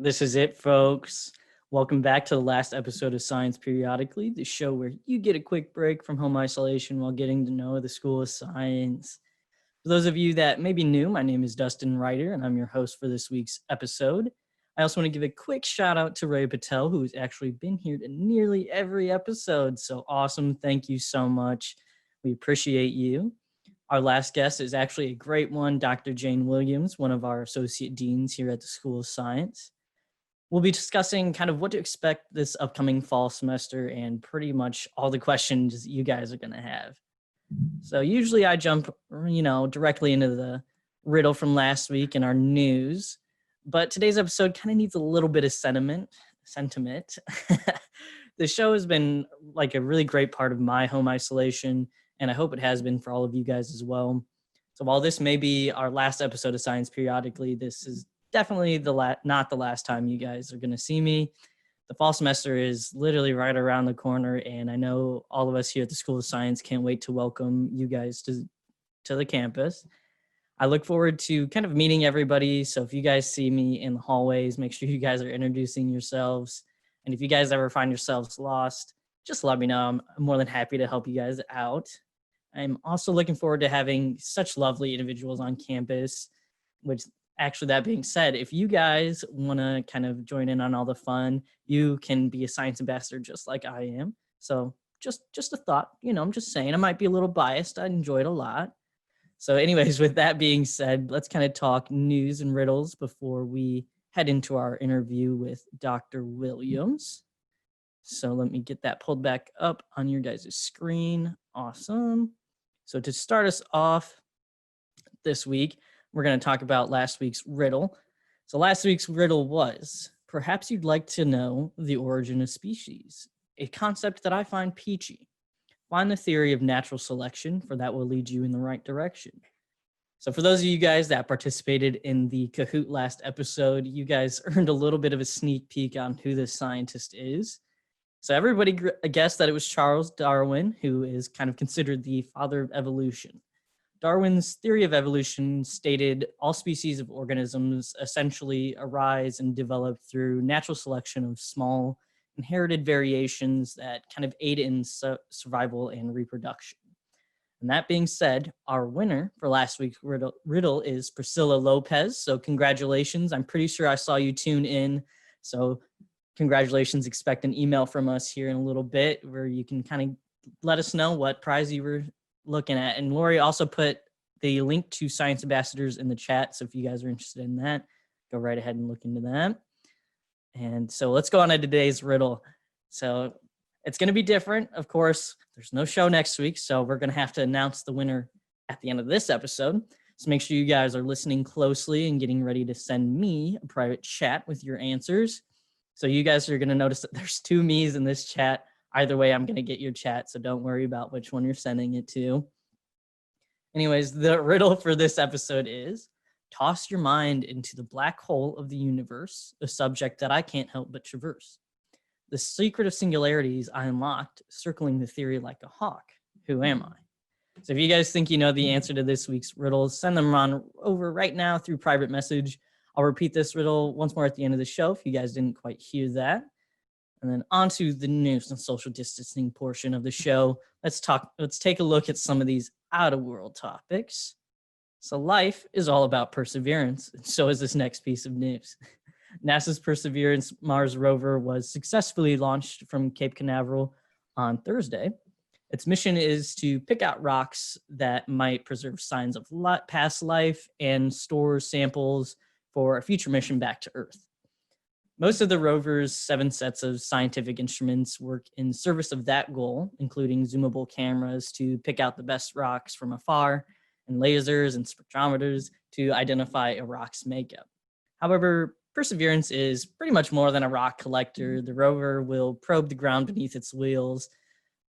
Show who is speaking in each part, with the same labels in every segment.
Speaker 1: This is it, folks. Welcome back to the last episode of Science Periodically, the show where you get a quick break from home isolation while getting to know the School of Science. For those of you that may be new, my name is Dustin Ryder, and I'm your host for this week's episode. I also want to give a quick shout out to Ray Patel, who's actually been here to nearly every episode. So awesome. Thank you so much. We appreciate you. Our last guest is actually a great one, Dr. Jane Williams, one of our associate deans here at the School of Science. We'll be discussing kind of what to expect this upcoming fall semester and pretty much all the questions you guys are going to have. So usually I jump, directly into the riddle from last week in our news, but today's episode kind of needs a little bit of sentiment. The show has been like a really great part of my home isolation, and I hope it has been for all of you guys as well. So while this may be our last episode of Science Periodically, this is definitely not the last time you guys are going to see me. The fall semester is literally right around the corner, and I know all of us here at the School of Science can't wait to welcome you guys to the campus. I look forward to kind of meeting everybody, so if you guys see me in the hallways, make sure you guys are introducing yourselves. And if you guys ever find yourselves lost, just let me know. I'm more than happy to help you guys out. I'm also looking forward to having such lovely individuals on campus, which actually, that being said, if you guys want to kind of join in on all the fun, you can be a science ambassador just like I am. So just a thought, I'm just saying I might be a little biased. I enjoyed a lot. So anyways, with that being said, let's kind of talk news and riddles before we head into our interview with Dr. Williams. So let me get that pulled back up on your guys' screen. Awesome. So to start us off this week, we're going to talk about last week's riddle. So last week's riddle was, perhaps you'd like to know the origin of species, a concept that I find peachy. Find the theory of natural selection, for that will lead you in the right direction. So for those of you guys that participated in the Kahoot last episode, you guys earned a little bit of a sneak peek on who this scientist is. So everybody guessed that it was Charles Darwin, who is kind of considered the father of evolution. Darwin's theory of evolution stated all species of organisms essentially arise and develop through natural selection of small inherited variations that kind of aid in survival and reproduction. And that being said, our winner for last week's riddle is Priscilla Lopez. So congratulations. I'm pretty sure I saw you tune in. So congratulations. Expect an email from us here in a little bit where you can kind of let us know what prize you were looking at. And Lori also put the link to Science Ambassadors in the chat. So if you guys are interested in that, go right ahead and look into that. And so let's go on to today's riddle. So it's going to be different. Of course, there's no show next week, so we're going to have to announce the winner at the end of this episode. So make sure you guys are listening closely and getting ready to send me a private chat with your answers. So you guys are going to notice that there's two me's in this chat. Either way, I'm going to get your chat, so don't worry about which one you're sending it to. Anyways, the riddle for this episode is, toss your mind into the black hole of the universe, a subject that I can't help but traverse. The secret of singularities I unlocked, circling the theory like a hawk. Who am I? So if you guys think you know the answer to this week's riddles, send them on over right now through private message. I'll repeat this riddle once more at the end of the show if you guys didn't quite hear that. And then on to the news and social distancing portion of the show. Let's take a look at some of these out-of-world topics. So life is all about perseverance, and so is this next piece of news. NASA's Perseverance Mars rover was successfully launched from Cape Canaveral on Thursday. Its mission is to pick out rocks that might preserve signs of past life and store samples for a future mission back to Earth. Most of the rover's 7 sets of scientific instruments work in service of that goal, including zoomable cameras to pick out the best rocks from afar, and lasers and spectrometers to identify a rock's makeup. However, Perseverance is pretty much more than a rock collector. The rover will probe the ground beneath its wheels,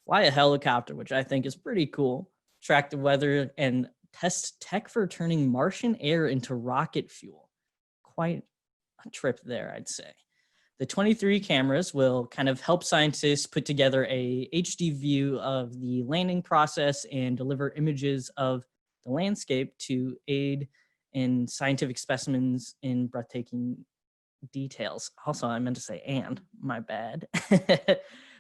Speaker 1: fly a helicopter, which I think is pretty cool, track the weather, and test tech for turning Martian air into rocket fuel. Quite a trip there, I'd say. The 23 cameras will kind of help scientists put together a HD view of the landing process and deliver images of the landscape to aid in scientific specimens in breathtaking details. Also, I meant to say and, my bad.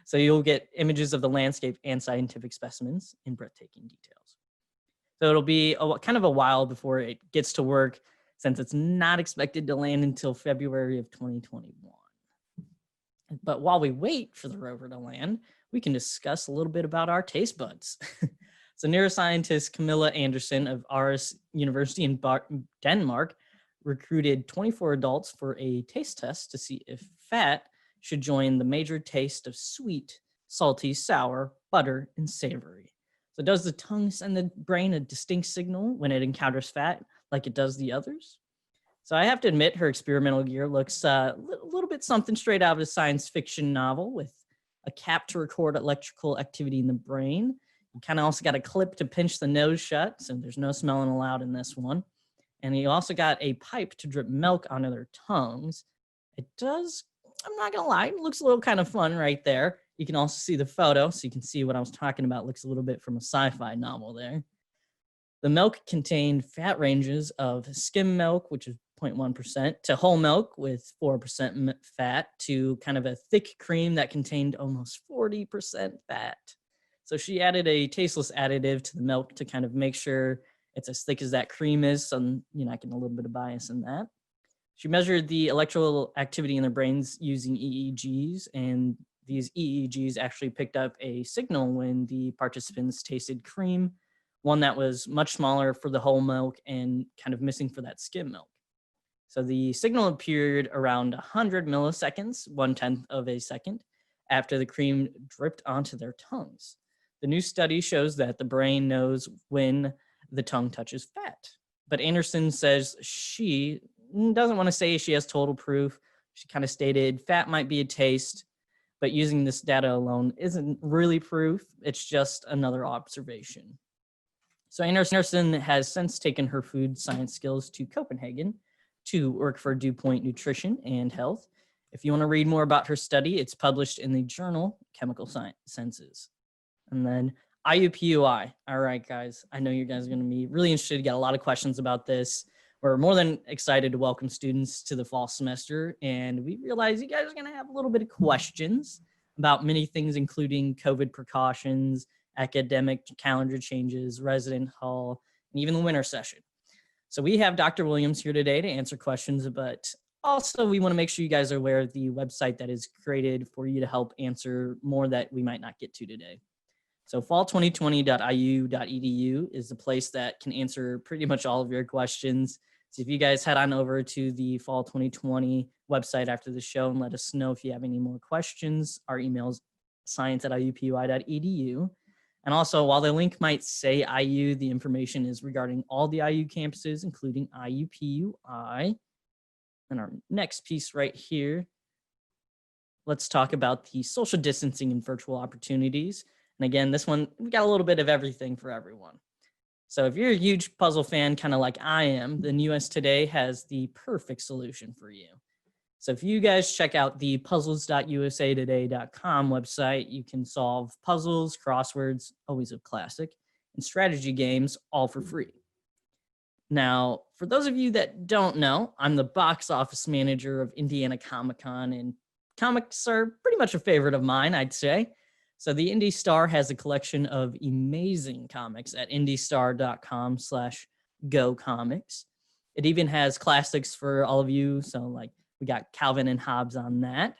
Speaker 1: So you'll get images of the landscape and scientific specimens in breathtaking details. So it'll be kind of a while before it gets to work, since it's not expected to land until February of 2021. But while we wait for the rover to land, we can discuss a little bit about our taste buds. So neuroscientist Camilla Anderson of Aarhus University in Denmark recruited 24 adults for a taste test to see if fat should join the major taste of sweet, salty, sour, butter, and savory. So does the tongue send the brain a distinct signal when it encounters fat like it does the others? So I have to admit, her experimental gear looks a little bit something straight out of a science fiction novel, with a cap to record electrical activity in the brain. You kind of also got a clip to pinch the nose shut, so there's no smelling allowed in this one. And you also got a pipe to drip milk onto their tongues. It does, I'm not gonna lie, it looks a little kind of fun right there. You can also see the photo, so you can see what I was talking about. It looks a little bit from a sci-fi novel there. The milk contained fat ranges of skim milk, which is 0.1%, to whole milk with 4% fat, to kind of a thick cream that contained almost 40% fat. So she added a tasteless additive to the milk to kind of make sure it's as thick as that cream is. So, I get a little bit of bias in that. She measured the electrical activity in their brains using EEGs, and these EEGs actually picked up a signal when the participants tasted cream, one that was much smaller for the whole milk and kind of missing for that skim milk. So the signal appeared around 100 milliseconds, 1/10 of a second, after the cream dripped onto their tongues. The new study shows that the brain knows when the tongue touches fat. But Anderson says she doesn't want to say she has total proof. She kind of stated fat might be a taste, but using this data alone isn't really proof. It's just another observation. So Anderson has since taken her food science skills to Copenhagen to work for DuPont Nutrition and Health. If you want to read more about her study, it's published in the journal Chemical Sciences. And then IUPUI. All right, guys, I know you guys are going to be really interested to get a lot of questions about this. We're more than excited to welcome students to the fall semester, and we realize you guys are going to have a little bit of questions about many things, including COVID precautions, academic calendar changes, resident hall, and even the winter session. So we have Dr. Williams here today to answer questions, but also we want to make sure you guys are aware of the website that is created for you to help answer more that we might not get to today. So fall2020.iu.edu is the place that can answer pretty much all of your questions. So if you guys head on over to the Fall 2020 website after the show and let us know if you have any more questions, our email is science@iupui.edu. And also, while the link might say IU, the information is regarding all the IU campuses, including IUPUI. And our next piece right here, let's talk about the social distancing and virtual opportunities. And again, this one, we got a little bit of everything for everyone. So if you're a huge puzzle fan, kind of like I am, then US Today has the perfect solution for you. So if you guys check out the puzzles.usatoday.com website, you can solve puzzles, crosswords, always a classic, and strategy games all for free. Now, for those of you that don't know, I'm the box office manager of Indiana Comic-Con, and comics are pretty much a favorite of mine, I'd say. So the Indy Star has a collection of amazing comics at indystar.com/go comics. It even has classics for all of you. So like we got Calvin and Hobbes on that.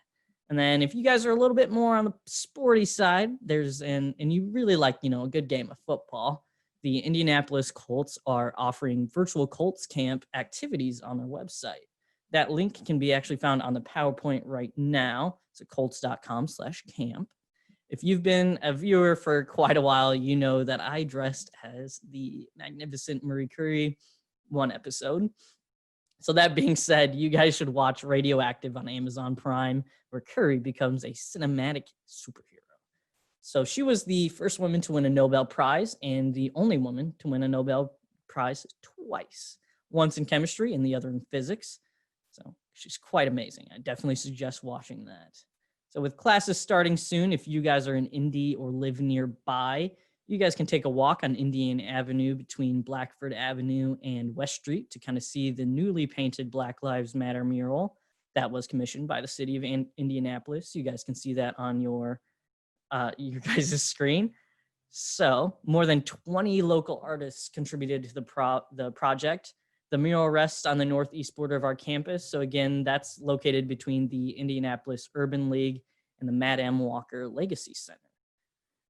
Speaker 1: And then if you guys are a little bit more on the sporty side, and you really like, a good game of football, the Indianapolis Colts are offering virtual Colts camp activities on their website. That link can be actually found on the PowerPoint right now. It's at colts.com/camp. If you've been a viewer for quite a while, you know that I dressed as the magnificent Marie Curie one episode. So that being said, you guys should watch Radioactive on Amazon Prime, where Curie becomes a cinematic superhero. So she was the first woman to win a Nobel Prize and the only woman to win a Nobel Prize twice, once in chemistry and the other in physics. So she's quite amazing. I definitely suggest watching that. So with classes starting soon, if you guys are in Indy or live nearby, you guys can take a walk on Indiana Avenue between Blackford Avenue and West Street to kind of see the newly painted Black Lives Matter mural. that was commissioned by the city of Indianapolis. You guys can see that on your guys' screen. So more than 20 local artists contributed to the project. The mural rests on the northeast border of our campus. So again, that's located between the Indianapolis Urban League and the Matt M. Walker Legacy Center.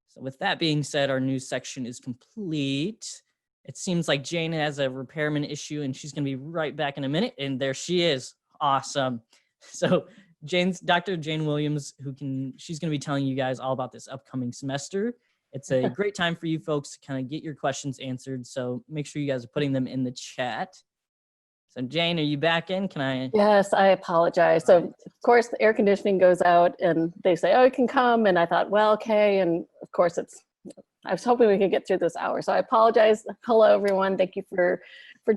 Speaker 1: So with that being said, our news section is complete. It seems like Jane has a repairman issue and she's going to be right back in a minute. And there she is. Awesome. So Dr. Jane Williams, she's going to be telling you guys all about this upcoming semester. It's a great time for you folks to kind of get your questions answered. So make sure you guys are putting them in the chat. So Jane, are you back in? Can I?
Speaker 2: Yes, I apologize. So of course the air conditioning goes out and they say, oh, you can come. And I thought, well, okay. And of course I was hoping we could get through this hour. So I apologize. Hello, everyone. Thank you for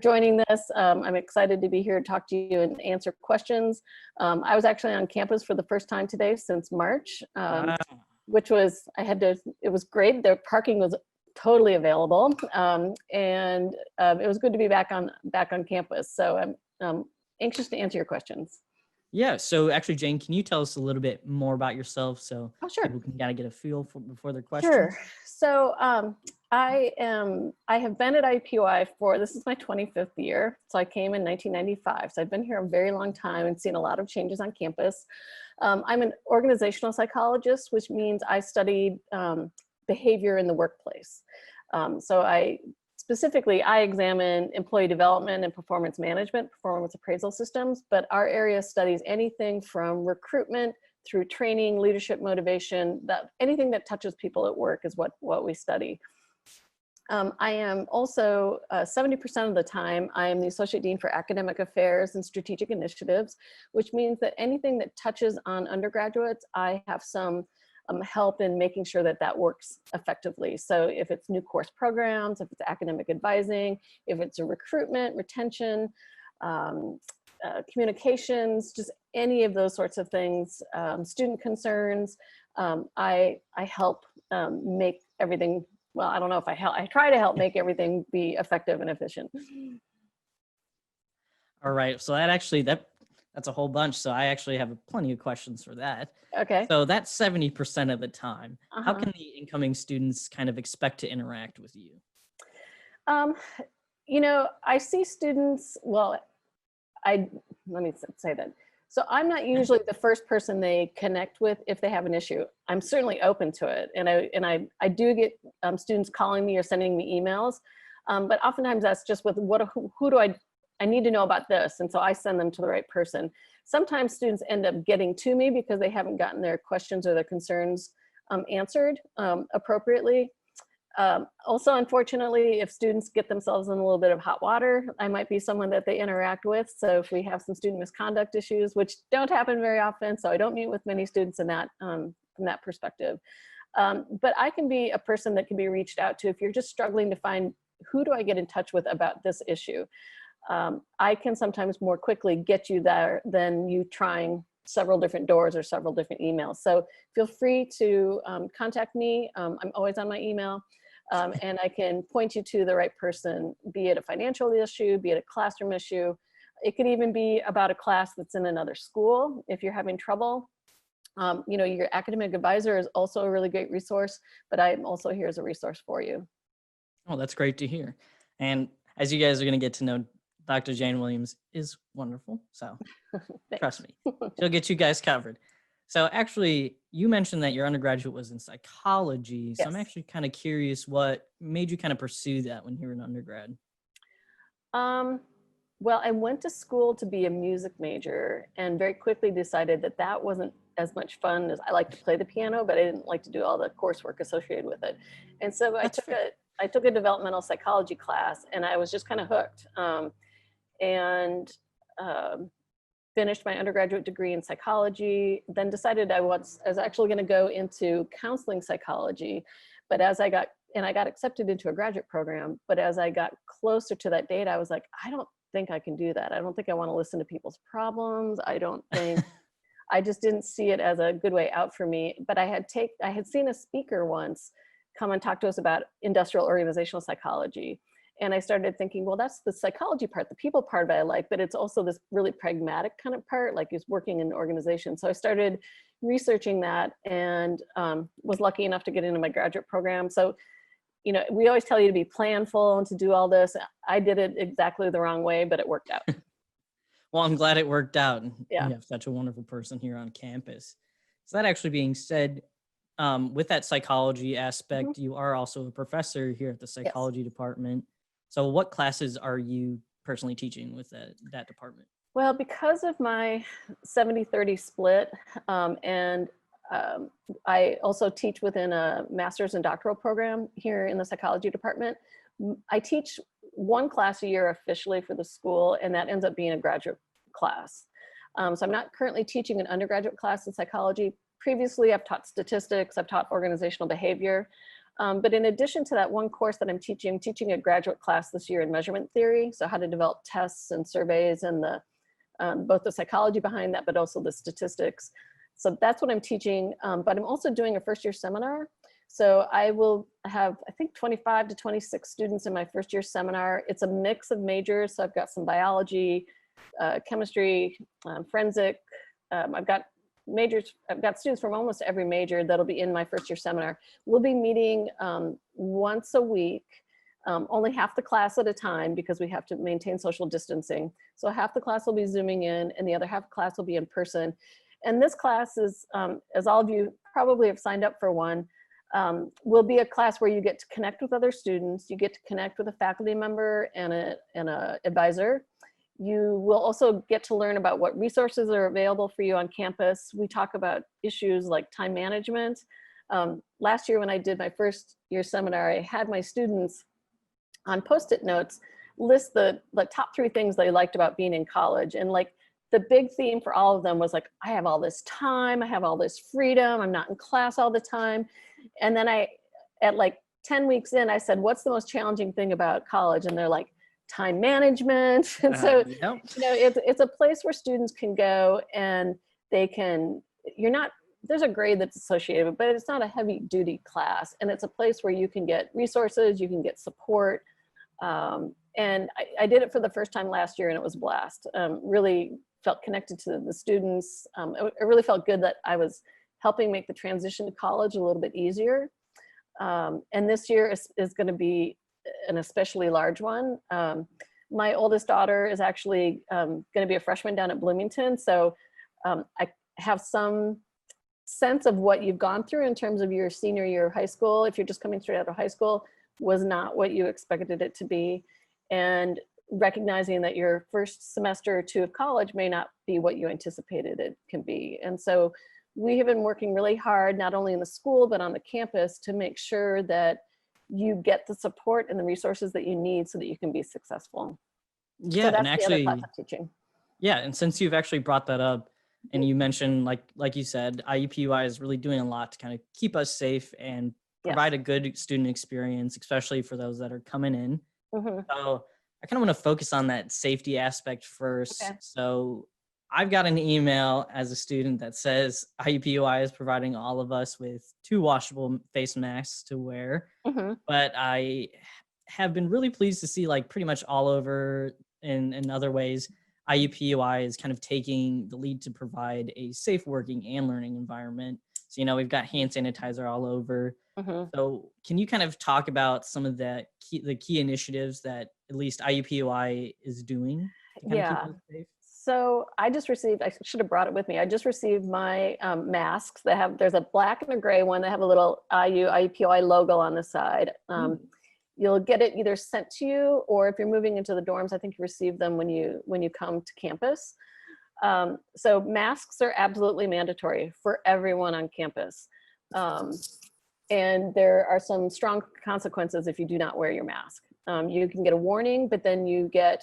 Speaker 2: joining this. I'm excited to be here to talk to you and answer questions. I was actually on campus for the first time today since March, which was, it was great. The parking was totally available. And it was good to be back on campus. So I'm anxious to answer your questions.
Speaker 1: Yeah, so actually, Jane, can you tell us a little bit more about yourself so
Speaker 2: sure.
Speaker 1: people can kind of get a feel before their questions?
Speaker 2: Sure. So I have been at IPOI this is my 25th year. So I came in 1995. So I've been here a very long time and seen a lot of changes on campus. I'm an organizational psychologist, which means I studied behavior in the workplace. Specifically, I examine employee development and performance management, performance appraisal systems, but our area studies anything from recruitment through training, leadership motivation, anything that touches people at work is what we study. I am also 70% of the time, I am the Associate Dean for Academic Affairs and Strategic Initiatives, which means that anything that touches on undergraduates, I have some help in making sure that works effectively. So if it's new course programs, if it's academic advising, if it's a recruitment, retention, communications, just any of those sorts of things, student concerns, I help make everything, well, I don't know if I try to help make everything be effective and efficient.
Speaker 1: All right, so that's a whole bunch. So I actually have plenty of questions for that.
Speaker 2: Okay.
Speaker 1: So that's 70% of the time. How can the incoming students kind of expect to interact with you?
Speaker 2: I see students, let me say that. So I'm not usually the first person they connect with if they have an issue. I'm certainly open to it. And I do get students calling me or sending me emails, but oftentimes that's just with who do I need to know about this. And so I send them to the right person. Sometimes students end up getting to me because they haven't gotten their questions or their concerns answered appropriately. Also, unfortunately, if students get themselves in a little bit of hot water, I might be someone that they interact with. So if we have some student misconduct issues, which don't happen very often, so I don't meet with many students in that from that perspective. But I can be a person that can be reached out to if you're just struggling to find who do I get in touch with about this issue. I can sometimes more quickly get you there than you trying several different doors or several different emails. So feel free to contact me. I'm always on my email. And I can point you to the right person, be it a financial issue, be it a classroom issue. It could even be about a class that's in another school if you're having trouble. Your academic advisor is also a really great resource, but I'm also here as a resource for you.
Speaker 1: Oh, that's great to hear. And as you guys are going to get to know, Dr. Jane Williams is wonderful. So trust me, she'll get you guys covered. So actually, you mentioned that your undergraduate was in psychology. So
Speaker 2: Yes.
Speaker 1: I'm actually kind of curious what made you kind of pursue that when you were an undergrad?
Speaker 2: Well, I went to school to be a music major and very quickly decided that wasn't as much fun as I like to play the piano, but I didn't like to do all the coursework associated with it. And so I took a developmental psychology class and I was just kind of hooked. Finished my undergraduate degree in psychology, then decided I was actually going to go into counseling psychology. But as I got accepted into a graduate program, but as I got closer to that date, I was like, I don't think I can do that. I don't think I want to listen to people's problems. I just didn't see it as a good way out for me. But I had seen a speaker once come and talk to us about industrial organizational psychology. And I started thinking, well, that's the psychology part, the people part of it I like, but it's also this really pragmatic kind of part, like is working in an organization. So I started researching that and was lucky enough to get into my graduate program. So, you know, we always tell you to be planful and to do all this. I did it exactly the wrong way, but it worked out.
Speaker 1: Well, I'm glad it worked out. And
Speaker 2: Yeah.
Speaker 1: you have such a wonderful person here on campus. So that actually being said, with that psychology aspect, you are also a professor here at the
Speaker 2: Yes.
Speaker 1: psychology department. So what classes are you personally teaching with that department?
Speaker 2: Well, because of my 70-30 split, and I also teach within a master's and doctoral program here in the psychology department. I teach one class a year officially for the school, and that ends up being a graduate class. So I'm not currently teaching an undergraduate class in psychology. Previously, I've taught statistics, I've taught organizational behavior. But in addition to that one course that I'm teaching a graduate class this year in measurement theory. So how to develop tests and surveys and both the psychology behind that, but also the statistics. So that's what I'm teaching. But I'm also doing a first year seminar. So I will have, I think, 25 to 26 students in my first year seminar. It's a mix of majors. So I've got some biology, chemistry, forensic. I've got students from almost every major that'll be in my first year seminar. We'll be meeting once a week, only half the class at a time because we have to maintain social distancing. So half the class will be Zooming in and the other half class will be in person. And this class is, as all of you probably have signed up for one, will be a class where you get to connect with other students, you get to connect with a faculty member and a advisor. You will also get to learn about what resources are available for you on campus. We talk about issues like time management. Last year when I did my first year seminar, I had my students on Post-it notes list the top 3 things they liked about being in college. And like the big theme for all of them was like, I have all this time, I have all this freedom, I'm not in class all the time. And then at like 10 weeks in, I said, what's the most challenging thing about college? And they're like, time management. And so, you know, it's a place where students can go and they can, there's a grade that's associated, but it's not a heavy duty class. And it's a place where you can get resources, you can get support. And I did it for the first time last year and it was a blast. Really felt connected to the students. It really felt good that I was helping make the transition to college a little bit easier. And this year is going to be an especially large one. My oldest daughter is actually going to be a freshman down at Bloomington. So I have some sense of what you've gone through in terms of your senior year of high school. If you're just coming straight out of high school, was not what you expected it to be. And recognizing that your first semester or 2 of college may not be what you anticipated it can be. And so we have been working really hard, not only in the school, but on the campus to make sure that you get the support and the resources that you need so that you can be successful.
Speaker 1: Yeah,
Speaker 2: so that's
Speaker 1: and actually,
Speaker 2: the other class I'm teaching.
Speaker 1: Yeah, and since you've actually brought that up, and you mentioned, like you said, IUPUI is really doing a lot to kind of keep us safe and provide a good student experience, especially for those that are coming in. So I kind of want to focus on that safety aspect first.
Speaker 2: Okay.
Speaker 1: So I've got an email as a student that says IUPUI is providing all of us with 2 washable face masks to wear. But I have been really pleased to see, like, pretty much all over in other ways, IUPUI is kind of taking the lead to provide a safe working and learning environment. So, you know, we've got hand sanitizer all over. So can you kind of talk about some of the key initiatives that at least IUPUI is doing to kind of keep us safe?
Speaker 2: So I just received, I should have brought it with me. I just received my masks that there's a black and a gray one that have a little IUPUI logo on the side. You'll get it either sent to you, or if you're moving into the dorms, I think you receive them when you come to campus. So masks are absolutely mandatory for everyone on campus. And there are some strong consequences if you do not wear your mask. You can get a warning, but then you get,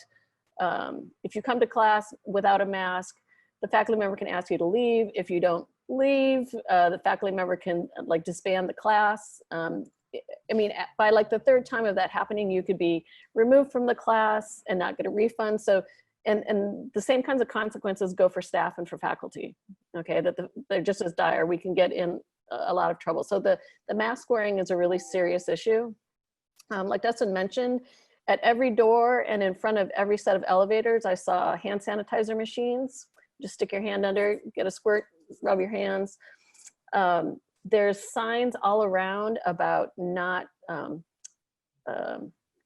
Speaker 2: if you come to class without a mask, the faculty member can ask you to leave. If you don't leave, the faculty member can like disband the class. I mean, by like the 3rd time of that happening, you could be removed from the class and not get a refund. So, and the same kinds of consequences go for staff and for faculty. Okay, they're just as dire. We can get in a lot of trouble. So the mask wearing is a really serious issue. Like Dustin mentioned, At every door and in front of every set of elevators, I saw hand sanitizer machines. Just stick your hand under, get a squirt, rub your hands. There's signs all around about not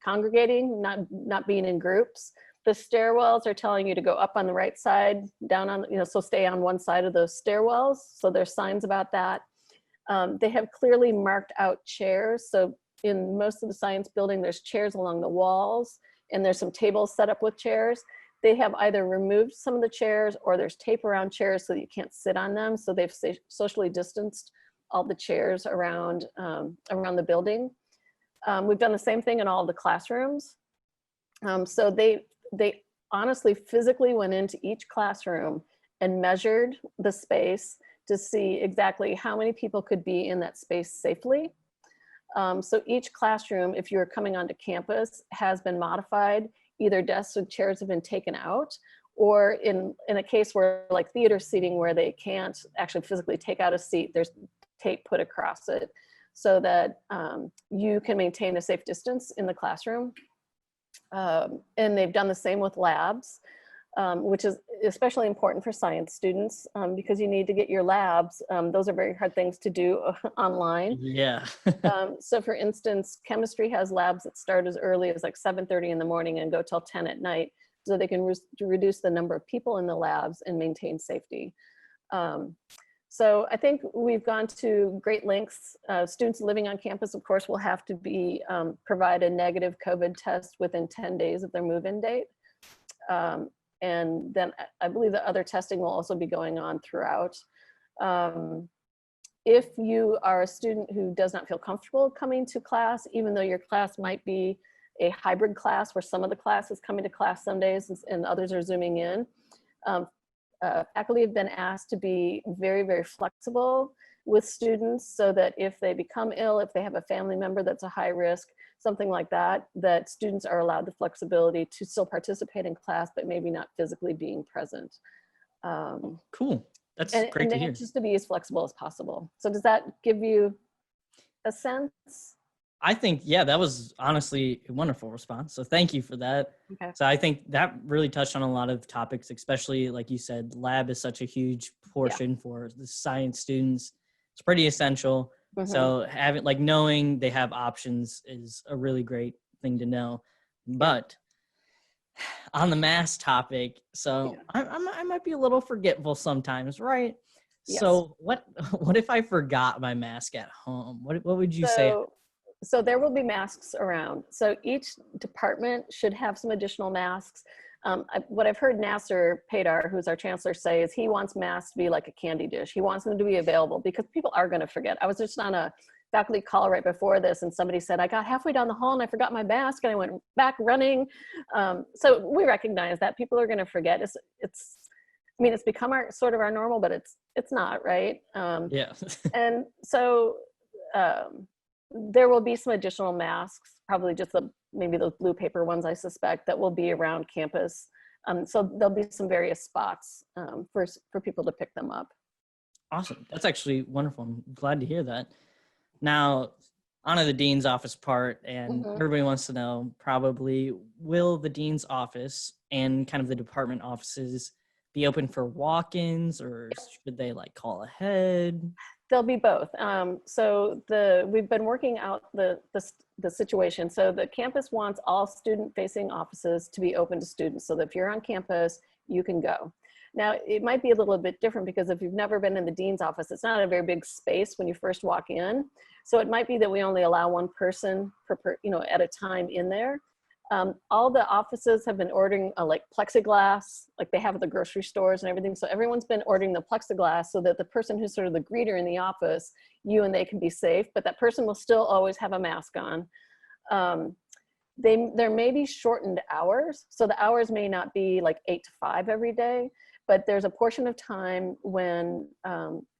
Speaker 2: congregating, not being in groups. The stairwells are telling you to go up on the right side, down on, so stay on one side of those stairwells. So there's signs about that. They have clearly marked out chairs. So in most of the science building, there's chairs along the walls, and there's some tables set up with chairs. They have either removed some of the chairs, or there's tape around chairs so that you can't sit on them. So they've socially distanced all the chairs around around the building. We've done the same thing in all of the classrooms. So they honestly physically went into each classroom and measured the space to see exactly how many people could be in that space safely. So each classroom, if you're coming onto campus, has been modified. Either desks or chairs have been taken out, or in a case where like theater seating where they can't actually physically take out a seat, there's tape put across it so that you can maintain a safe distance in the classroom. And they've done the same with labs, which is especially important for science students because you need to get your labs. Those are very hard things to do online.
Speaker 1: Yeah.
Speaker 2: So for instance, chemistry has labs that start as early as like 7:30 in the morning and go till 10 at night, so they can reduce the number of people in the labs and maintain safety. So I think we've gone to great lengths. Students living on campus, of course, will have to be provide a negative COVID test within 10 days of their move-in date. And then I believe the other testing will also be going on throughout. If you are a student who does not feel comfortable coming to class, even though your class might be a hybrid class where some of the class is coming to class some days and others are Zooming in, faculty have been asked to be very, very flexible with students so that if they become ill, if they have a family member that's a high risk, something like that, that students are allowed the flexibility to still participate in class, but maybe not physically being present.
Speaker 1: Cool. That's great
Speaker 2: and
Speaker 1: to hear.
Speaker 2: just to be as flexible as possible. So does that give you a sense?
Speaker 1: I think, yeah, that was honestly a wonderful response. So thank you for that.
Speaker 2: Okay.
Speaker 1: So I think that really touched on a lot of topics, especially like you said, lab is such a huge portion for the science students. It's pretty essential.
Speaker 2: Mm-hmm.
Speaker 1: So having like knowing they have options is a really great thing to know. But on the mask topic, so I might be a little forgetful sometimes, right?
Speaker 2: Yes.
Speaker 1: So what if I forgot my mask at home? What would you say?
Speaker 2: So there will be masks around. So each department should have some additional masks. What I've heard Nasser Paydar, who's our chancellor, say is he wants masks to be like a candy dish. He wants them to be available because people are going to forget. I was just on a faculty call right before this and somebody said, I got halfway down the hall and I forgot my mask and I went back running. So we recognize that people are going to forget. I mean, it's become sort of our normal, but it's not, right? And so there will be some additional masks, probably just maybe those blue paper ones, I suspect, that will be around campus. So there'll be some various spots for people to pick them up.
Speaker 1: Awesome. That's actually wonderful. I'm glad to hear that. Now, on to the dean's office part, and everybody wants to know probably, will the dean's office and kind of the department offices be open for walk-ins, or should they like call ahead?
Speaker 2: There'll be both. So we've been working out the situation. So the campus wants all student-facing offices to be open to students, so that if you're on campus, you can go. Now, it might be a little bit different because if you've never been in the dean's office, it's not a very big space when you first walk in. So it might be that we only allow one person at a time in there. All the offices have been ordering like plexiglass, like they have at the grocery stores and everything. So everyone's been ordering the plexiglass so that the person who's sort of the greeter in the office, you and they can be safe, but that person will still always have a mask on. There may be shortened hours. So the hours may not be like 8 to 5 every day, but there's a portion of time when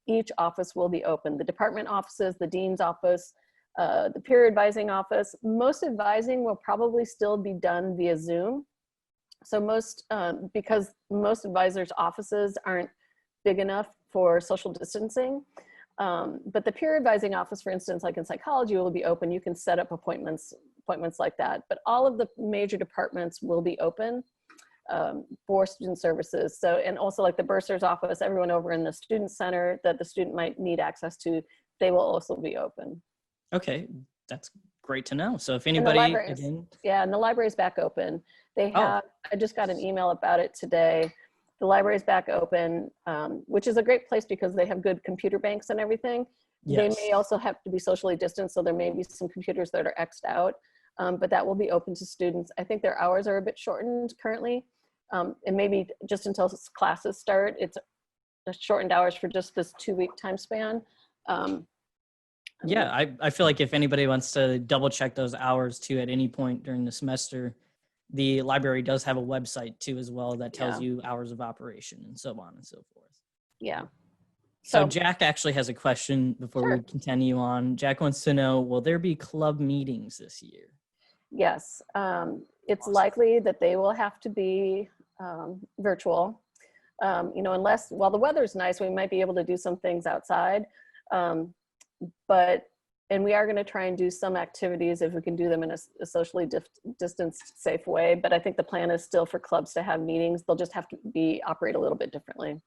Speaker 2: each office will be open. The department offices, the dean's office, the peer advising office. Most advising will probably still be done via Zoom. So because most advisors' offices aren't big enough for social distancing. But the peer advising office, for instance, like in psychology, will be open. You can set up appointments appointments like that. But all of the major departments will be open for student services. So, and also like the bursar's office, everyone over in the student center that the student might need access to, they will also be open.
Speaker 1: Okay, that's great to know. So if
Speaker 2: And the
Speaker 1: anybody,
Speaker 2: libraries,
Speaker 1: again,
Speaker 2: yeah, and the library's back open. They
Speaker 1: oh,
Speaker 2: have, I just got an email about it today. The library's back open, which is a great place because they have good computer banks and everything. They
Speaker 1: yes.
Speaker 2: may also have to be socially distanced, so there may be some computers that are X'd out, but that will be open to students. I think their hours are a bit shortened currently, and maybe just until classes start. It's shortened hours for just this 2-week time span.
Speaker 1: Yeah, I feel like if anybody wants to double check those hours too at any point during the semester, the library does have a website too as well that tells you hours of operation and so on and so forth.
Speaker 2: Yeah.
Speaker 1: So Jack actually has a question before we
Speaker 2: Sure.
Speaker 1: continue on. Jack wants to know, will there be club meetings this year?
Speaker 2: Yes, it's likely that they will have to be virtual. You know, unless, while the weather's nice, we might be able to do some things outside. And we are going to try and do some activities if we can do them in a socially distanced, safe way. But I think the plan is still for clubs to have meetings. They'll just have to operate a little bit differently.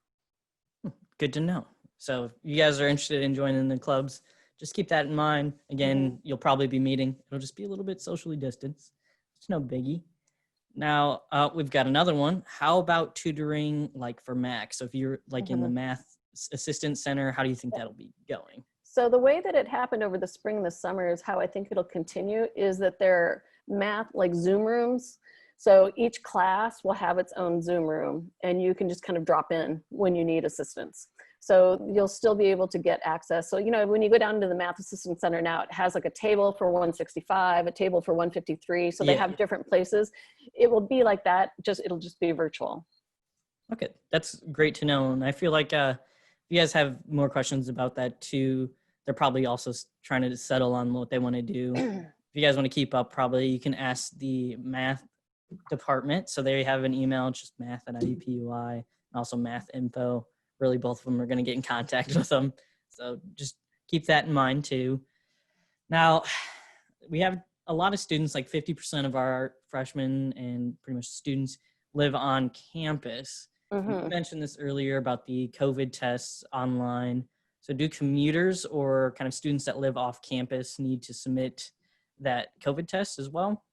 Speaker 1: Good to know. So if you guys are interested in joining the clubs, just keep that in mind. Again, you'll probably be meeting. It'll just be a little bit socially distanced. It's no biggie. Now, we've got another one. How about tutoring like for Mac? So if you're like in the math assistant center, how do you think that'll be going?
Speaker 2: So the way that it happened over the spring and the summer is how I think it'll continue, is that there are math like Zoom rooms. So each class will have its own Zoom room and you can just kind of drop in when you need assistance. So you'll still be able to get access. So, you know, when you go down to the Math Assistance Center now, it has like a table for 165, a table for 153. So they have different places. It will be like that, it'll just be virtual.
Speaker 1: Okay, that's great to know. And I feel like if you guys have more questions about that too, they're probably also trying to settle on what they want to do. If you guys want to keep up, probably you can ask the math department. So they have an email, just math@IUPUI, and also math info. Really, both of them are going to get in contact with them. So just keep that in mind too. Now, we have a lot of students, like 50% of our freshmen and pretty much students live on campus. You mentioned this earlier about the COVID tests online. So do commuters or kind of students that live off campus need to submit that COVID test as well?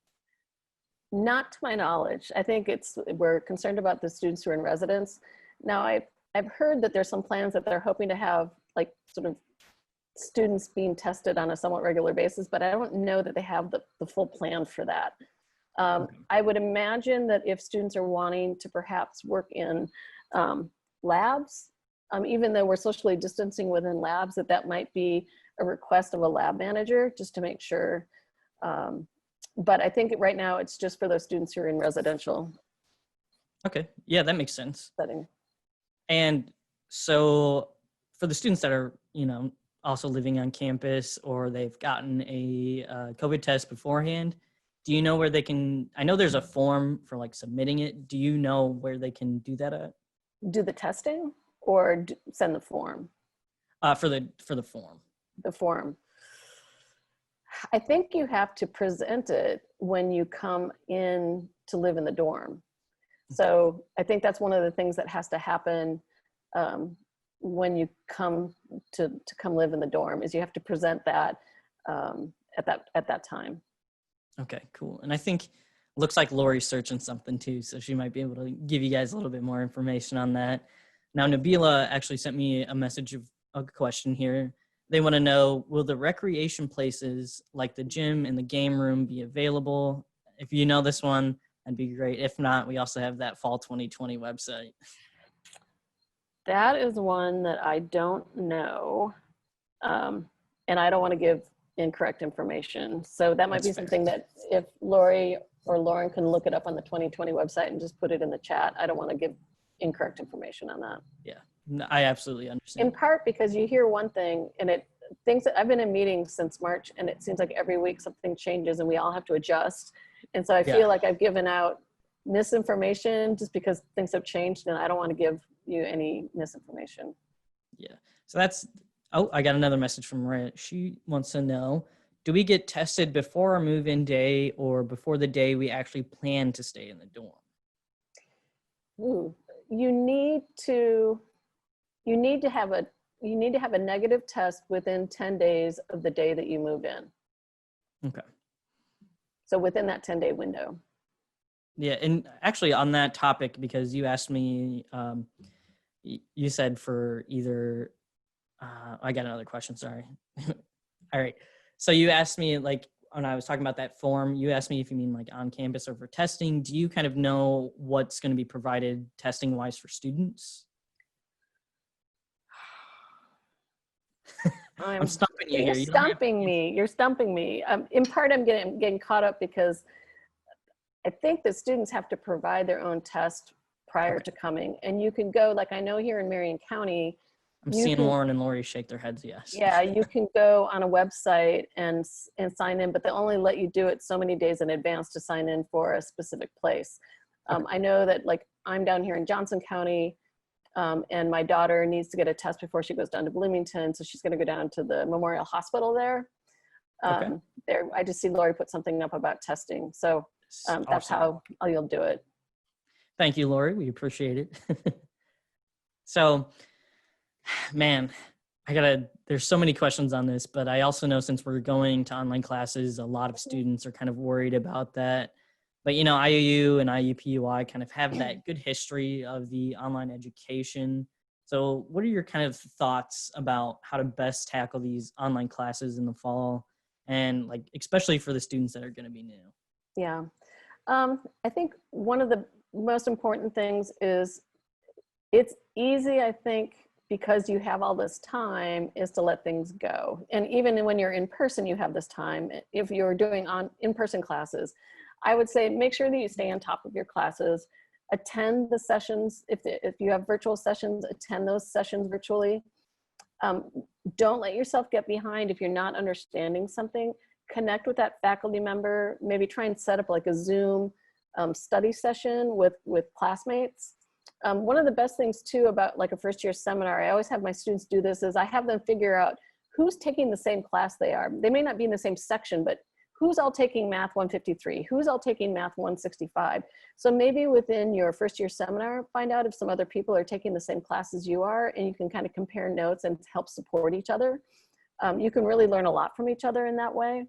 Speaker 2: Not to my knowledge. I think we're concerned about the students who are in residence. Now, I've heard that there's some plans that they're hoping to have like sort of students being tested on a somewhat regular basis, but I don't know that they have the full plan for that. I would imagine that if students are wanting to perhaps work in labs, even though we're socially distancing within labs, that might be a request of a lab manager just to make sure. But I think right now it's just for those students who are in residential.
Speaker 1: Okay, yeah, that makes sense.
Speaker 2: Setting.
Speaker 1: And so for the students that are, you know, also living on campus or they've gotten a COVID test beforehand, do you know where they can, I know there's a form for like submitting it. Do you know where they can do that at?
Speaker 2: Do the testing or send the form?
Speaker 1: For the form.
Speaker 2: The form. I think you have to present it when you come in to live in the dorm. So I think that's one of the things that has to happen when you come to come live in the dorm, is you have to present that at that time.
Speaker 1: Okay, cool. And I think looks like Lori's searching something too, so she might be able to give you guys a little bit more information on that. Now, Nabila actually sent me a message of a question here. They want to know, will the recreation places like the gym and the game room be available? If you know this one, that'd be great. If not, we also have that fall 2020 website.
Speaker 2: That is one that I don't know. And I don't want to give incorrect information. So that might be something that if Lori or Lauren can look it up on the 2020 website and just put it in the chat. I don't want to give incorrect information on that.
Speaker 1: Yeah, I absolutely understand.
Speaker 2: In part because you hear one thing and things that I've been in meetings since March, and it seems like every week something changes and we all have to adjust. And so I feel like I've given out misinformation just because things have changed, and I don't want to give you any misinformation.
Speaker 1: Yeah. So that's, I got another message from Maria. She wants to know, do we get tested before our move-in day or before the day we actually plan to stay in the dorm?
Speaker 2: Ooh, you need to have a negative test within 10 days of the day that you move in.
Speaker 1: Okay.
Speaker 2: So within that 10-day window.
Speaker 1: Yeah, and actually on that topic, because you asked me, you said for either, I got another question, sorry. All right. So you asked me, like, when I was talking about that form, you asked me if you mean like on campus or for testing. Do you kind of know what's going to be provided testing wise for students? I'm stumping you
Speaker 2: You're
Speaker 1: here. You don't have
Speaker 2: stumping me. You're stumping me. In part, I'm getting caught up because I think that students have to provide their own test prior to coming. And you can go, like I know here in Marion County,
Speaker 1: I'm seeing Lauren and Lori shake their heads, yes.
Speaker 2: Yeah, you can go on a website and sign in, but they only let you do it so many days in advance to sign in for a specific place. I know that, like, I'm down here in Johnson County, and my daughter needs to get a test before she goes down to Bloomington, so she's going to go down to the Memorial Hospital there. There, I just see Lori put something up about testing, so that's how you'll do it.
Speaker 1: Thank you, Lori. We appreciate it. So, man, there's so many questions on this, but I also know since we're going to online classes, a lot of students are kind of worried about that. But, you know, IUU and IUPUI kind of have that good history of the online education. So what are your kind of thoughts about how to best tackle these online classes in the fall, and like, especially for the students that are going to be new?
Speaker 2: Yeah. I think one of the most important things is it's easy, I think, because you have all this time, is to let things go. And even when you're in person, you have this time. If you're doing in-person classes, I would say make sure that you stay on top of your classes, attend the sessions. If you have virtual sessions, attend those sessions virtually. Don't let yourself get behind if you're not understanding something. Connect with that faculty member, maybe try and set up like a Zoom study session with classmates. One of the best things too about like a first year seminar, I always have my students do this, is I have them figure out who's taking the same class they are. They may not be in the same section, but who's all taking Math 153? Who's all taking Math 165? So maybe within your first year seminar, find out if some other people are taking the same class as you are, and you can kind of compare notes and help support each other. You can really learn a lot from each other in that way.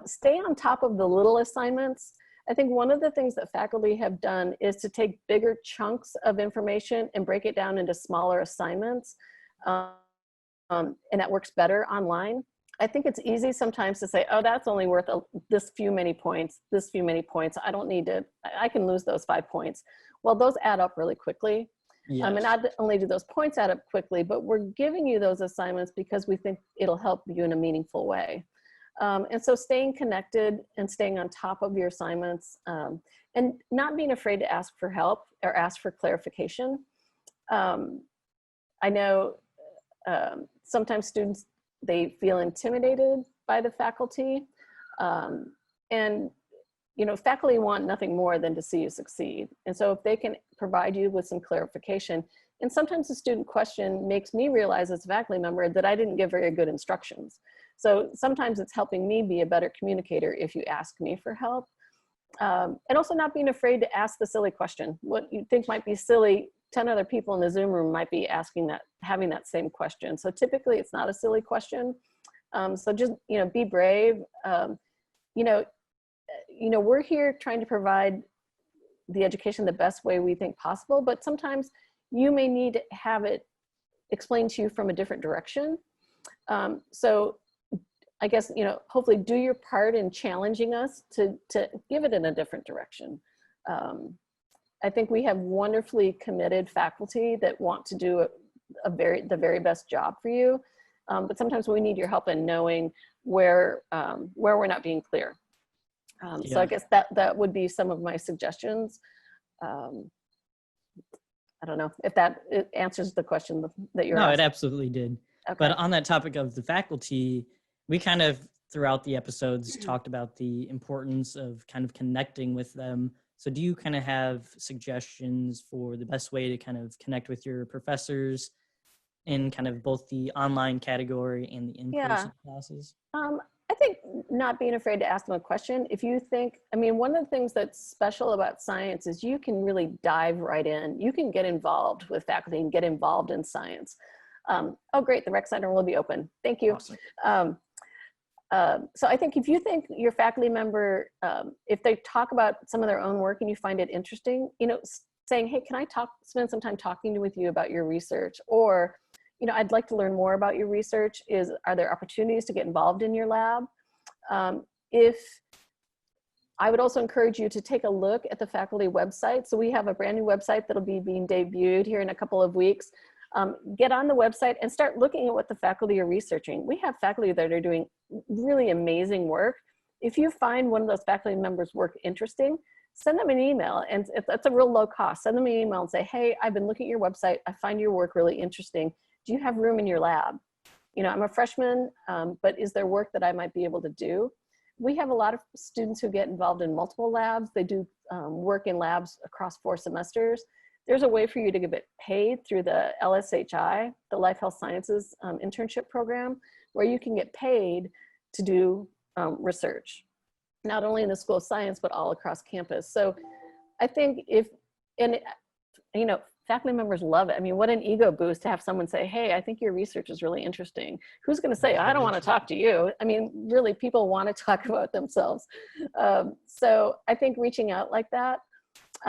Speaker 2: Stay on top of the little assignments. I think one of the things that faculty have done is to take bigger chunks of information and break it down into smaller assignments. And that works better online. I think it's easy sometimes to say, oh, that's only worth this few many points, this few many points. I don't need to, I can lose those 5 points. Well, those add up really quickly.
Speaker 1: Yes.
Speaker 2: And not only do those points add up quickly, but we're giving you those assignments because we think it'll help you in a meaningful way. And so staying connected and staying on top of your assignments, and not being afraid to ask for help or ask for clarification. I know sometimes students, they feel intimidated by the faculty. And you know, faculty want nothing more than to see you succeed. And so if they can provide you with some clarification, and sometimes the student question makes me realize as a faculty member that I didn't give very good instructions. So sometimes it's helping me be a better communicator if you ask me for help. And also not being afraid to ask the silly question. What you think might be silly, 10 other people in the Zoom room might be asking that, having that same question. So typically it's not a silly question. So just, you know, be brave. You know, we're here trying to provide the education the best way we think possible, but sometimes you may need to have it explained to you from a different direction. So I guess, you know, hopefully do your part in challenging us to give it in a different direction. I think we have wonderfully committed faculty that want to do the very best job for you. But sometimes we need your help in knowing where we're not being clear. So I guess that would be some of my suggestions. I don't know if it answers the question that you're asking.
Speaker 1: No, it absolutely did. Okay. But on that topic of the faculty, we kind of throughout the episodes talked about the importance of kind of connecting with them. So do you kind of have suggestions for the best way to kind of connect with your professors in kind of both the online category and the in-person classes?
Speaker 2: I think not being afraid to ask them a question. If you think, I mean, one of the things that's special about science is you can really dive right in. You can get involved with faculty and get involved in science. Oh, great, the rec center will be open. Thank you.
Speaker 1: Awesome.
Speaker 2: So I think if you think your faculty member, if they talk about some of their own work and you find it interesting, you know, saying, hey, can I spend some time talking with you about your research? Or, you know, I'd like to learn more about your research. Are there opportunities to get involved in your lab? I would also encourage you to take a look at the faculty website. So we have a brand new website that'll be being debuted here in a couple of weeks. Get on the website and start looking at what the faculty are researching. We have faculty that are doing really amazing work. If you find one of those faculty members' work interesting, send them an email, and it's a real low cost. Send them an email and say, hey, I've been looking at your website. I find your work really interesting. Do you have room in your lab? You know, I'm a freshman, but is there work that I might be able to do? We have a lot of students who get involved in multiple labs. They do work in labs across 4 semesters. There's a way for you to get paid through the LSHI, the Life Health Sciences internship program, where you can get paid to do research, not only in the School of Science, but all across campus. So I think you know, faculty members love it. I mean, what an ego boost to have someone say, hey, I think your research is really interesting. Who's going to say, I don't want to talk to you? I mean, really, people want to talk about themselves. So I think reaching out like that,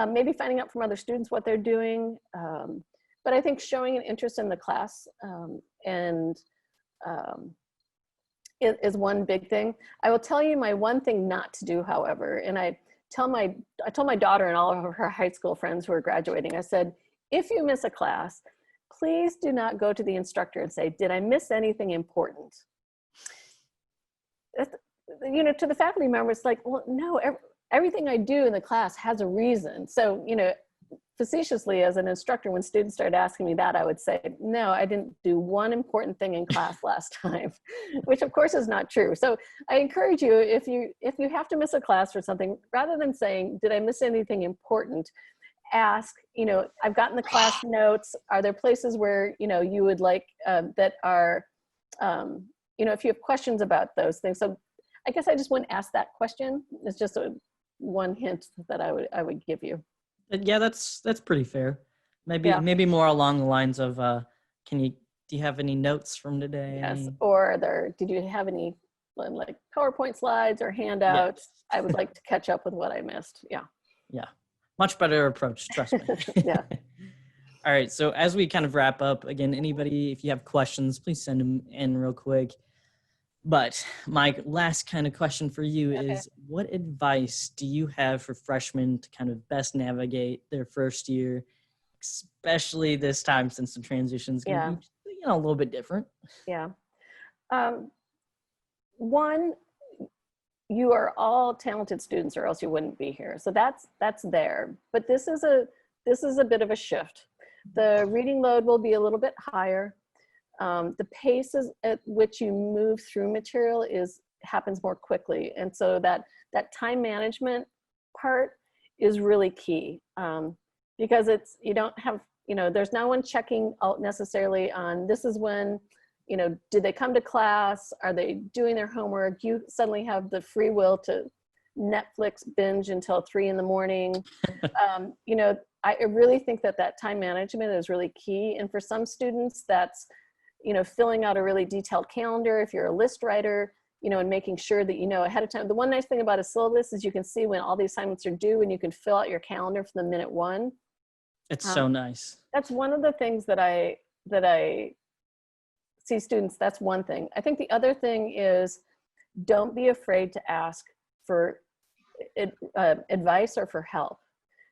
Speaker 2: maybe finding out from other students what they're doing. But I think showing an interest in the class is one big thing. I will tell you my one thing not to do, however, and I told my daughter and all of her high school friends who are graduating, I said, if you miss a class, please do not go to the instructor and say, did I miss anything important? You know, to the faculty member, it's like, well, no, everything I do in the class has a reason. So, you know, facetiously as an instructor, when students started asking me that, I would say, no, I didn't do one important thing in class last time, which of course is not true. So I encourage you, if you have to miss a class for something, rather than saying, did I miss anything important? Ask, you know, I've gotten the class notes. Are there places where, you know, you would like, that are, you know, if you have questions about those things. So I guess I just wouldn't ask that question. It's just one hint that I would give you.
Speaker 1: Yeah, that's pretty fair. Maybe more along the lines of, do you have any notes from today?
Speaker 2: Yes, or did you have any like PowerPoint slides or handouts? Yes. I would like to catch up with what I missed. Yeah.
Speaker 1: Yeah, much better approach, trust me.
Speaker 2: Yeah.
Speaker 1: All right, so as we kind of wrap up, again, anybody, if you have questions, please send them in real quick. But my last kind of question for you is, what advice do you have for freshmen to kind of best navigate their first year, especially this time since the transition's going to be, you know, a little bit different?
Speaker 2: Yeah. One, you are all talented students, or else you wouldn't be here. So that's there. But this is a bit of a shift. The reading load will be a little bit higher. The pace at which you move through material happens more quickly. And so that time management part is really key, because you don't have, you know, there's no one checking out necessarily on, this is when, you know, did they come to class? Are they doing their homework? You suddenly have the free will to Netflix binge until 3 in the morning. You know, I really think that time management is really key. And for some students, that's, you know, filling out a really detailed calendar. If you're a list writer, you know, and making sure that you know ahead of time. The one nice thing about a syllabus is you can see when all the assignments are due, and you can fill out your calendar from the minute one.
Speaker 1: It's so nice.
Speaker 2: That's one of the things that I see students. That's one thing. I think the other thing is, don't be afraid to ask for advice or for help.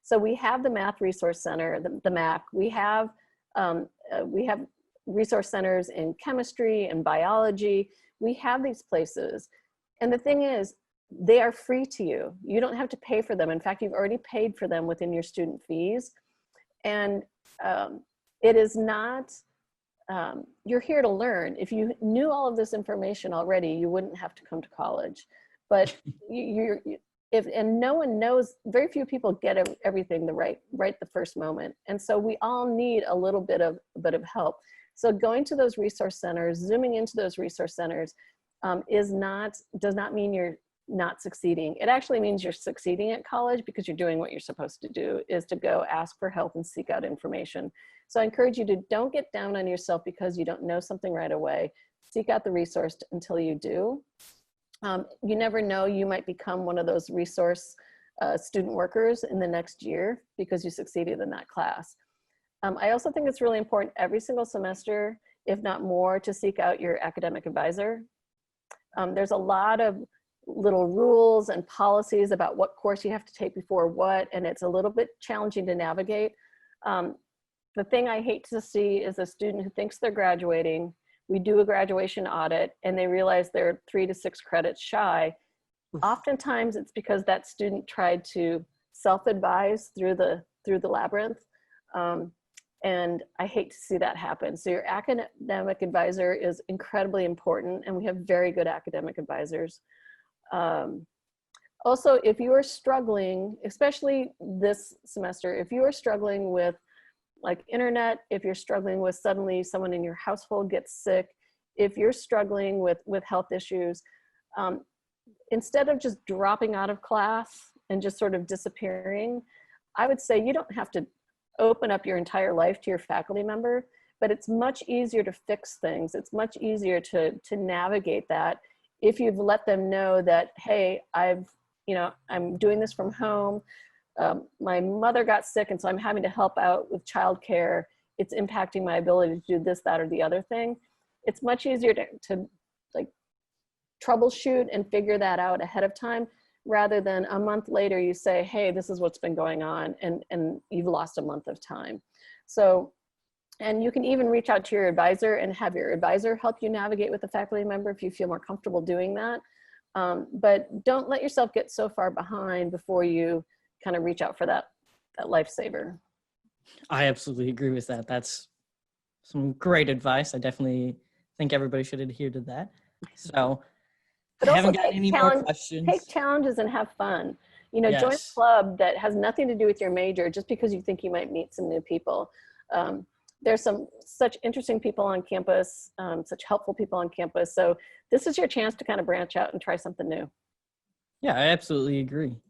Speaker 2: So we have the Math Resource Center, the MAC. We have resource centers in chemistry and biology. We have these places. And the thing is, they are free to you. You don't have to pay for them. In fact, you've already paid for them within your student fees. And it is not, you're here to learn. If you knew all of this information already, you wouldn't have to come to college. But and no one knows, very few people get everything right the first moment. And so we all need a little bit of help. So going to those resource centers, zooming into those resource centers, does not mean you're not succeeding. It actually means you're succeeding at college because you're doing what you're supposed to do, is to go ask for help and seek out information. So I encourage you to don't get down on yourself because you don't know something right away. Seek out the resource until you do. You never know, you might become one of those resource student workers in the next year because you succeeded in that class. I also think it's really important every single semester, if not more, to seek out your academic advisor. There's a lot of little rules and policies about what course you have to take before what, and it's a little bit challenging to navigate. The thing I hate to see is a student who thinks they're graduating, we do a graduation audit, and they realize they're 3 to 6 credits shy. Oftentimes it's because that student tried to self-advise through the labyrinth. And I hate to see that happen. So your academic advisor is incredibly important, and we have very good academic advisors. Also, if you are struggling, especially this semester, if you are struggling with like internet, if you're struggling with suddenly someone in your household gets sick, if you're struggling with health issues, instead of just dropping out of class and just sort of disappearing, I would say you don't have to open up your entire life to your faculty member, but it's much easier to fix things. It's much easier to navigate that if you've let them know that, hey, I'm doing this from home. My mother got sick, and so I'm having to help out with childcare. It's impacting my ability to do this, that, or the other thing. It's much easier to like troubleshoot and figure that out ahead of time, rather than a month later you say, hey, this is what's been going on, and you've lost a month of time. So, and you can even reach out to your advisor and have your advisor help you navigate with a faculty member if you feel more comfortable doing that. But don't let yourself get so far behind before you kind of reach out for that lifesaver.
Speaker 1: I absolutely agree with that. That's some great advice. I definitely think everybody should adhere to that. So
Speaker 2: but
Speaker 1: I
Speaker 2: also
Speaker 1: haven't got any more questions.
Speaker 2: Take challenges and have fun. You know,
Speaker 1: Yes.
Speaker 2: Join a club that has nothing to do with your major just because you think you might meet some new people. There's such interesting people on campus, such helpful people on campus. So this is your chance to kind of branch out and try something new.
Speaker 1: Yeah, I absolutely agree.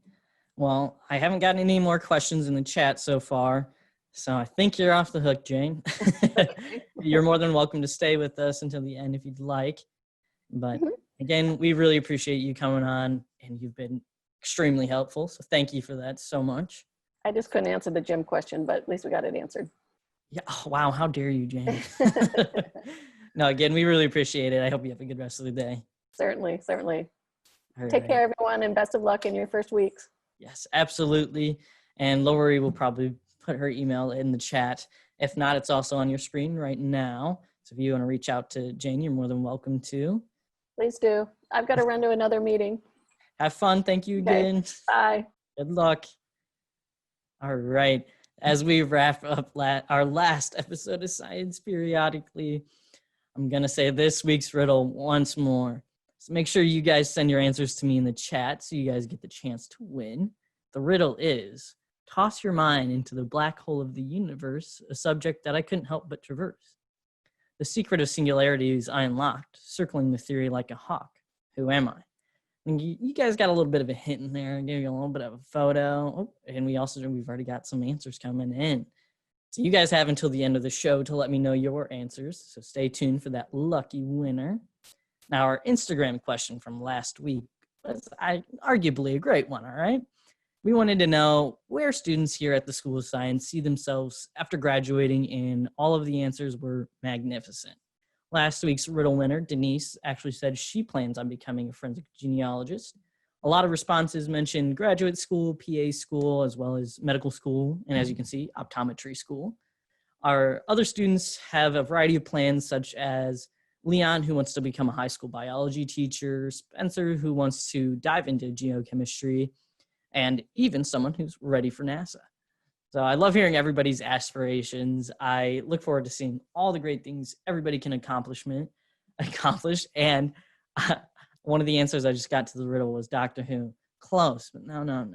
Speaker 1: Well, I haven't gotten any more questions in the chat so far, so I think you're off the hook, Jane. You're more than welcome to stay with us until the end if you'd like. But again, we really appreciate you coming on, and you've been extremely helpful. So thank you for that so much.
Speaker 2: I just couldn't answer the gym question, but at least we got it answered.
Speaker 1: Yeah. Oh, wow. How dare you, Jane? No, again, we really appreciate it. I hope you have a good rest of the day.
Speaker 2: Certainly, certainly.
Speaker 1: All
Speaker 2: Take
Speaker 1: right.
Speaker 2: care, everyone, and best of luck in your first weeks.
Speaker 1: Yes, absolutely. And Lori will probably put her email in the chat. If not, it's also on your screen right now. So if you want to reach out to Jane, you're more than welcome to.
Speaker 2: Please do. I've got to run to another meeting.
Speaker 1: Have fun. Thank you again.
Speaker 2: Okay. Bye.
Speaker 1: Good luck. All right. As we wrap up our last episode of Science Periodically, I'm going to say this week's riddle once more. So make sure you guys send your answers to me in the chat so you guys get the chance to win. The riddle is, toss your mind into the black hole of the universe, a subject that I couldn't help but traverse. The secret of singularities I unlocked, circling the theory like a hawk. Who am I? And you guys got a little bit of a hint in there. I gave you a little bit of a photo. Oh, and we've already got some answers coming in. So you guys have until the end of the show to let me know your answers. So stay tuned for that lucky winner. Now, our Instagram question from last week was arguably a great one, all right? We wanted to know where students here at the School of Science see themselves after graduating, and all of the answers were magnificent. Last week's riddle winner, Denise, actually said she plans on becoming a forensic genealogist. A lot of responses mentioned graduate school, PA school, as well as medical school, and as you can see, optometry school. Our other students have a variety of plans, such as Leon, who wants to become a high school biology teacher, Spencer, who wants to dive into geochemistry, and even someone who's ready for NASA. So I love hearing everybody's aspirations. I look forward to seeing all the great things everybody can accomplish. And one of the answers I just got to the riddle was Doctor Who. Close, but no.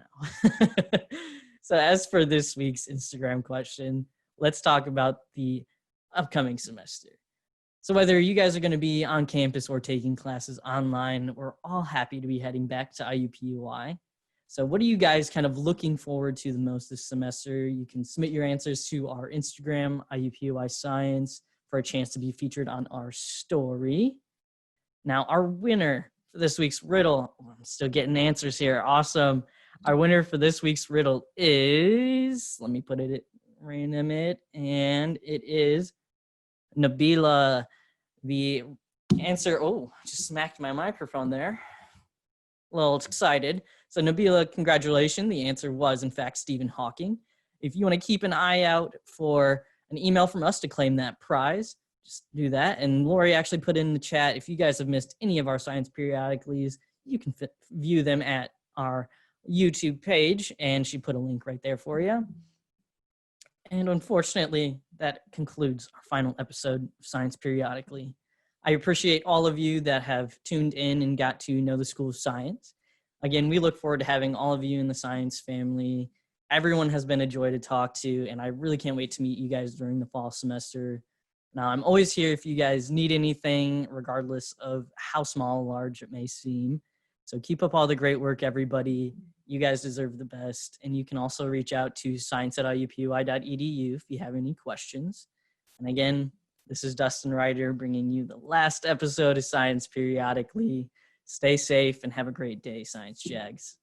Speaker 1: So as for this week's Instagram question, let's talk about the upcoming semester. So whether you guys are going to be on campus or taking classes online, we're all happy to be heading back to IUPUI. So what are you guys kind of looking forward to the most this semester? You can submit your answers to our Instagram, IUPUI Science, for a chance to be featured on our story. Now, our winner for this week's riddle, I'm still getting answers here. Awesome. Our winner for this week's riddle is, let me put it random it, and it is Nabila. The answer, just smacked my microphone there. A little excited. So Nabila, congratulations. The answer was, in fact, Stephen Hawking. If you want to keep an eye out for an email from us to claim that prize, just do that. And Lori actually put in the chat, if you guys have missed any of our science periodicals, you can view them at our YouTube page, and she put a link right there for you. And unfortunately, that concludes our final episode of Science Periodically. I appreciate all of you that have tuned in and got to know the School of Science. Again, we look forward to having all of you in the science family. Everyone has been a joy to talk to, and I really can't wait to meet you guys during the fall semester. Now, I'm always here if you guys need anything, regardless of how small or large it may seem. So keep up all the great work, everybody. You guys deserve the best. And you can also reach out to science@iupui.edu if you have any questions. And again, this is Dustin Ryder bringing you the last episode of Science Periodically. Stay safe and have a great day, Science Jags.